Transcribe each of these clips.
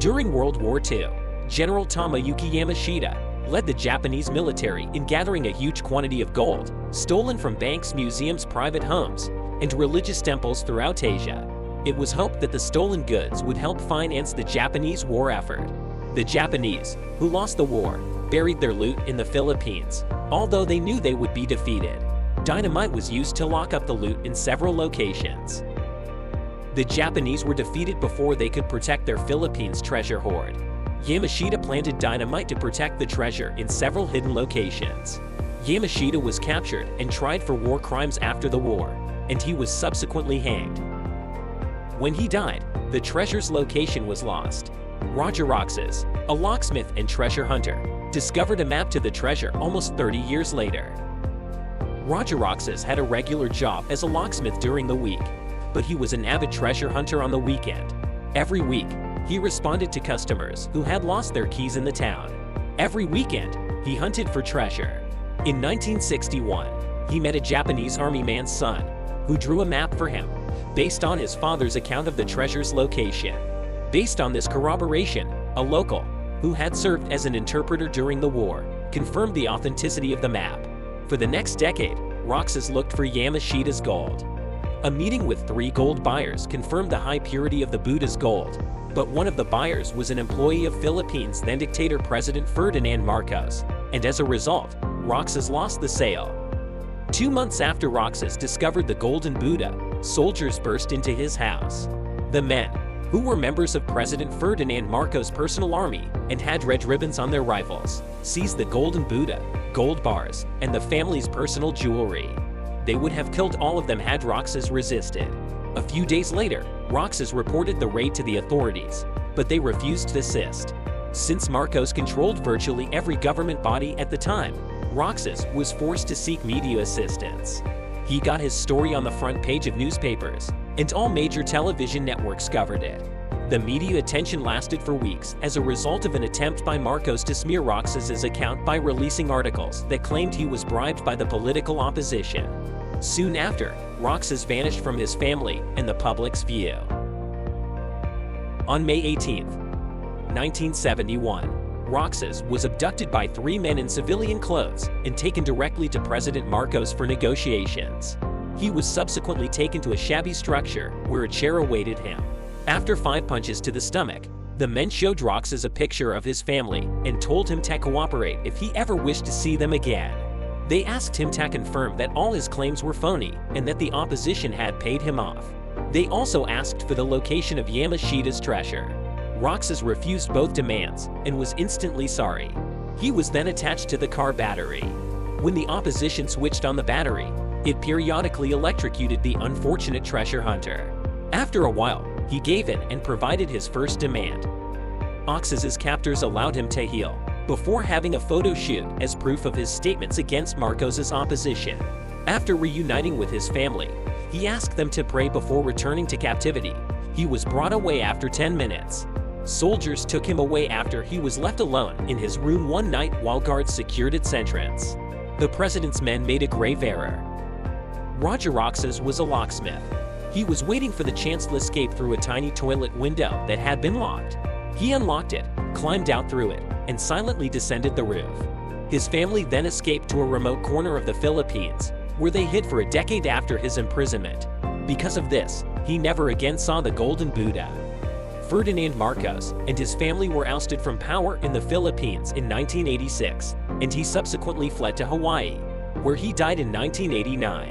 During World War II, General Tomoyuki Yamashita led the Japanese military in gathering a huge quantity of gold stolen from banks, museums, private homes, and religious temples throughout Asia. It was hoped that the stolen goods would help finance the Japanese war effort. The Japanese, who lost the war, buried their loot in the Philippines, although they knew they would be defeated. Dynamite was used to lock up the loot in several locations. The Japanese were defeated before they could protect their Philippines treasure hoard. Yamashita planted dynamite to protect the treasure in several hidden locations. Yamashita was captured and tried for war crimes after the war, and he was subsequently hanged. When he died, the treasure's location was lost. Roger Roxas, a locksmith and treasure hunter, discovered a map to the treasure almost 30 years later. Roger Roxas had a regular job as a locksmith during the week, but he was an avid treasure hunter on the weekend. Every week, he responded to customers who had lost their keys in the town. Every weekend, he hunted for treasure. In 1961, he met a Japanese army man's son, who drew a map for him, based on his father's account of the treasure's location. Based on this corroboration, a local, who had served as an interpreter during the war, confirmed the authenticity of the map. For the next decade, Roxas looked for Yamashita's gold. A meeting with 3 gold buyers confirmed the high purity of the Buddha's gold, but one of the buyers was an employee of Philippines then-dictator President Ferdinand Marcos, and as a result, Roxas lost the sale. 2 months after Roxas discovered the golden Buddha, soldiers burst into his house. The men, who were members of President Ferdinand Marcos' personal army and had red ribbons on their rifles, seized the golden Buddha, gold bars, and the family's personal jewelry. They would have killed all of them had Roxas resisted. A few days later, Roxas reported the raid to the authorities, but they refused to assist. Since Marcos controlled virtually every government body at the time, Roxas was forced to seek media assistance. He got his story on the front page of newspapers, and all major television networks covered it. The media attention lasted for weeks as a result of an attempt by Marcos to smear Roxas's account by releasing articles that claimed he was bribed by the political opposition. Soon after, Roxas vanished from his family and the public's view. On May 18, 1971, Roxas was abducted by 3 men in civilian clothes and taken directly to President Marcos for negotiations. He was subsequently taken to a shabby structure where a chair awaited him. After 5 punches to the stomach, the men showed Roxas a picture of his family and told him to cooperate if he ever wished to see them again. They asked him to confirm that all his claims were phony and that the opposition had paid him off. They also asked for the location of Yamashita's treasure. Roxas refused both demands and was instantly sorry. He was then attached to the car battery. When the opposition switched on the battery, it periodically electrocuted the unfortunate treasure hunter. After a while, he gave in and provided his first demand. Roxas's captors allowed him to heal, before having a photo shoot as proof of his statements against Marcos's opposition. After reuniting with his family, he asked them to pray before returning to captivity. He was brought away after 10 minutes. Soldiers took him away after he was left alone in his room one night while guards secured its entrance. The president's men made a grave error. Roger Roxas was a locksmith. He was waiting for the chance to escape through a tiny toilet window that had been locked. He unlocked it, climbed out through it, and silently descended the roof. His family then escaped to a remote corner of the Philippines, where they hid for a decade after his imprisonment. Because of this, he never again saw the golden Buddha. Ferdinand Marcos and his family were ousted from power in the Philippines in 1986, and he subsequently fled to Hawaii, where he died in 1989.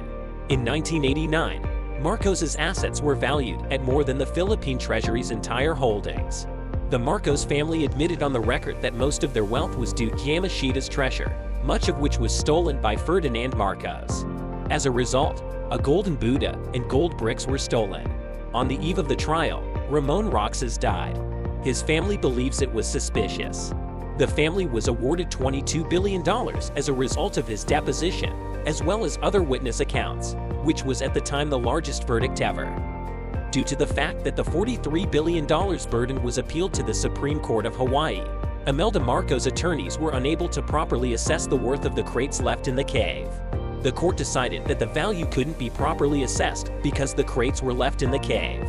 In 1989, Marcos's assets were valued at more than the Philippine Treasury's entire holdings. The Marcos family admitted on the record that most of their wealth was due to Yamashita's treasure, much of which was stolen by Ferdinand Marcos. As a result, a golden Buddha and gold bricks were stolen. On the eve of the trial, Ramon Roxas died. His family believes it was suspicious. The family was awarded $22 billion as a result of his deposition, as well as other witness accounts, which was at the time the largest verdict ever. Due to the fact that the $43 billion burden was appealed to the Supreme Court of Hawaii, Imelda Marcos' attorneys were unable to properly assess the worth of the crates left in the cave. The court decided that the value couldn't be properly assessed because the crates were left in the cave.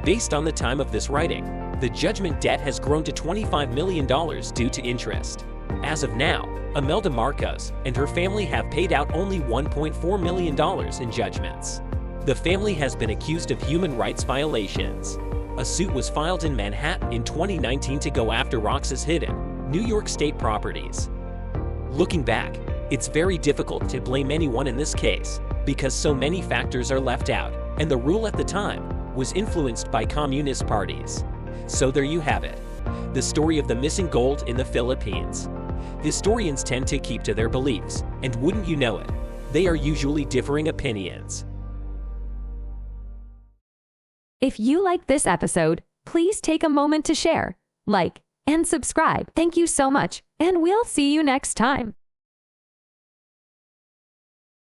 Based on the time of this writing, The judgment debt has grown to $25 million due to interest. As of now, Imelda Marcos and her family have paid out only $1.4 million in judgments. The family has been accused of human rights violations. A suit was filed in Manhattan in 2019 to go after Roxas Hidden, New York State properties. Looking back, it's very difficult to blame anyone in this case because so many factors are left out, and the rule at the time was influenced by communist parties. So there you have it, the story of the missing gold in the Philippines. Historians tend to keep to their beliefs, and wouldn't you know it, they are usually differing opinions. If you liked this episode, please take a moment to share, like, and subscribe. Thank you so much, and we'll see you next time.